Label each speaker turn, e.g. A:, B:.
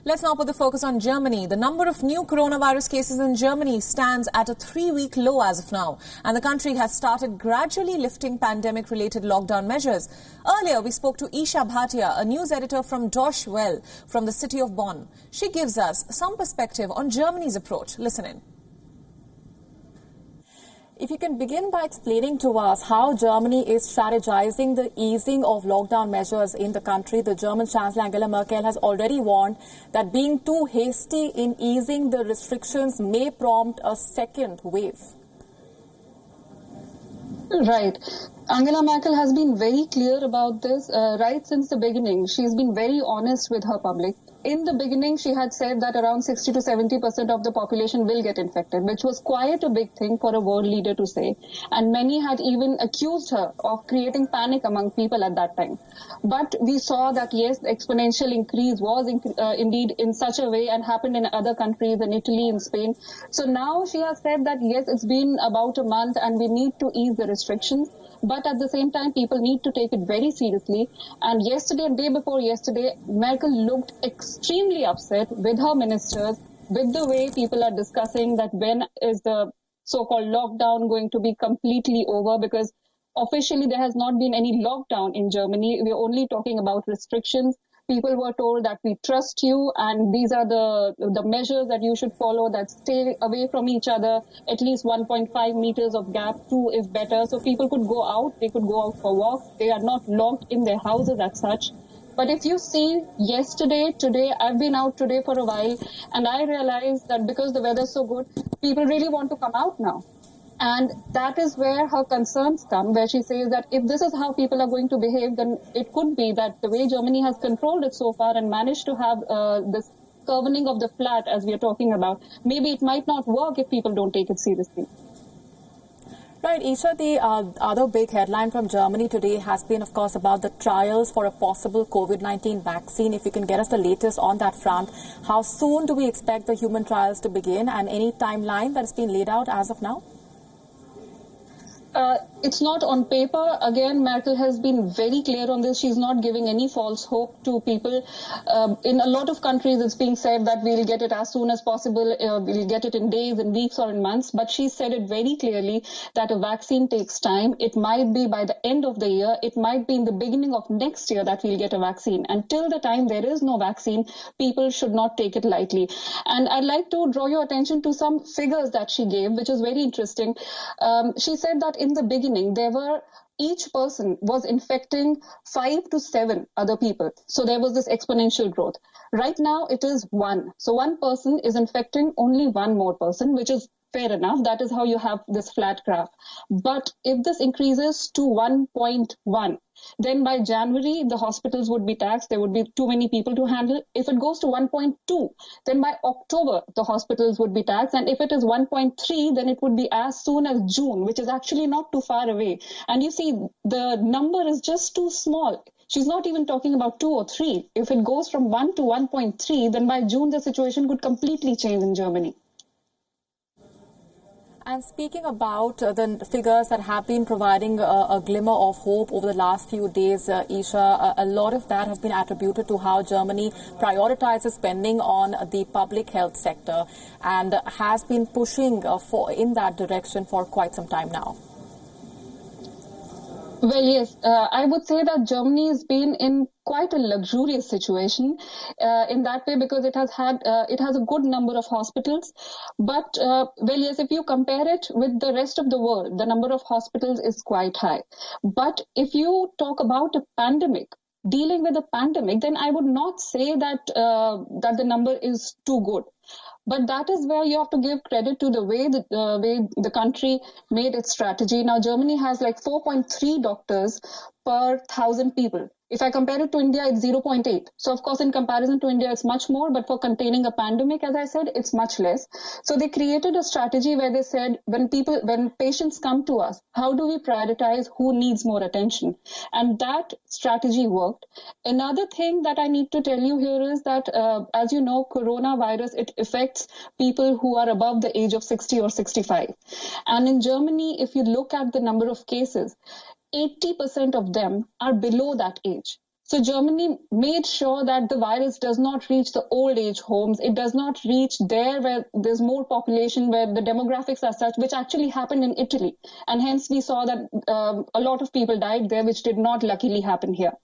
A: Let's now put the focus on Germany. The number of new coronavirus cases in Germany stands at a 3-week low as of now. And the country has started gradually lifting pandemic-related lockdown measures. Earlier, we spoke to Isha Bhatia, a news editor from Deutsche Welle from the city of Bonn. She gives us some perspective on Germany's approach. Listen in. If you can begin by explaining to us how Germany is strategizing the easing of lockdown measures in the country. The German Chancellor Angela Merkel has already warned that being too hasty in easing the restrictions may prompt a second wave.
B: Right. Angela Merkel has been very clear about this right since the beginning. She's been very honest with her public. In the beginning, she had said that around 60 to 70% of the population will get infected, which was quite a big thing for a world leader to say. And many had even accused her of creating panic among people at that time. But we saw that, yes, the exponential increase was indeed in such a way and happened in other countries, in Italy, in Spain. So now she has said that, yes, it's been about a month and we need to ease the restrictions. But at the same time, people need to take it very seriously. And yesterday, day before yesterday, Merkel looked extremely upset with her ministers, with the way people are discussing that when is the so-called lockdown going to be completely over, because officially there has not been any lockdown in Germany. We're only talking about restrictions. People were told that we trust you and these are the measures that you should follow, that stay away from each other, at least 1.5 meters of gap, 2 is better. So people could go out, they could go out for walks, they are not locked in their houses as such. But if you see yesterday, today, I've been out today for a while and I realized that because the weather's so good, people really want to come out now. And that is where her concerns come, where she says that if this is how people are going to behave, then it could be that the way Germany has controlled it so far and managed to have this curving of the flat, as we are talking about, maybe it might not work if people don't take it seriously.
A: Right, Isha, the other big headline from Germany today has been, of course, about the trials for a possible COVID-19 vaccine. If you can get us the latest on that front, how soon do we expect the human trials to begin and any timeline that has been laid out as of now?
B: It's not on paper. Again, Merkel has been very clear on this. She's not giving any false hope to people. In a lot of countries, it's being said that we'll get it as soon as possible. We'll get it in days, in weeks, or in months. But she said it very clearly that a vaccine takes time. It might be by the end of the year. It might be in the beginning of next year that we'll get a vaccine. Until the time there is no vaccine, people should not take it lightly. And I'd like to draw your attention to some figures that she gave, which is very interesting. She said that in the beginning, each person was infecting 5 to 7 other people. So there was this exponential growth. Right now, it is 1. So one person is infecting only one more person, which is fair enough. That is how you have this flat graph. But if this increases to 1.1, then by January, the hospitals would be taxed. There would be too many people to handle. If it goes to 1.2, then by October, the hospitals would be taxed. And if it is 1.3, then it would be as soon as June, which is actually not too far away. And you see, the number is just too small. She's not even talking about 2 or 3. If it goes from 1 to 1.3, then by June, the situation could completely change in Germany.
A: And speaking about the figures that have been providing a glimmer of hope over the last few days, Isha, a lot of that has been attributed to how Germany prioritizes spending on the public health sector and has been pushing in that direction for quite some time now.
B: Well, yes, I would say that Germany has been in quite a luxurious situation in that way because it has a good number of hospitals. But, well, yes, if you compare it with the rest of the world, the number of hospitals is quite high. But if you talk about a pandemic, dealing with a pandemic, then I would not say that that the number is too good. But that is where you have to give credit to the way the country made its strategy. Now, Germany has like 4.3 doctors per 1,000 people. If I compare it to India, it's 0.8. So, of course, in comparison to India, it's much more. But for containing a pandemic, as I said, it's much less. So they created a strategy where they said, when patients come to us, how do we prioritize who needs more attention? And that strategy worked. Another thing that I need to tell you here is that, as you know, coronavirus, it affects people who are above the age of 60 or 65. And in Germany, if you look at the number of cases, 80% of them are below that age. So Germany made sure that the virus does not reach the old age homes. It does not reach there where there's more population, where the demographics are such, which actually happened in Italy. And hence we saw that a lot of people died there, which did not luckily happen here.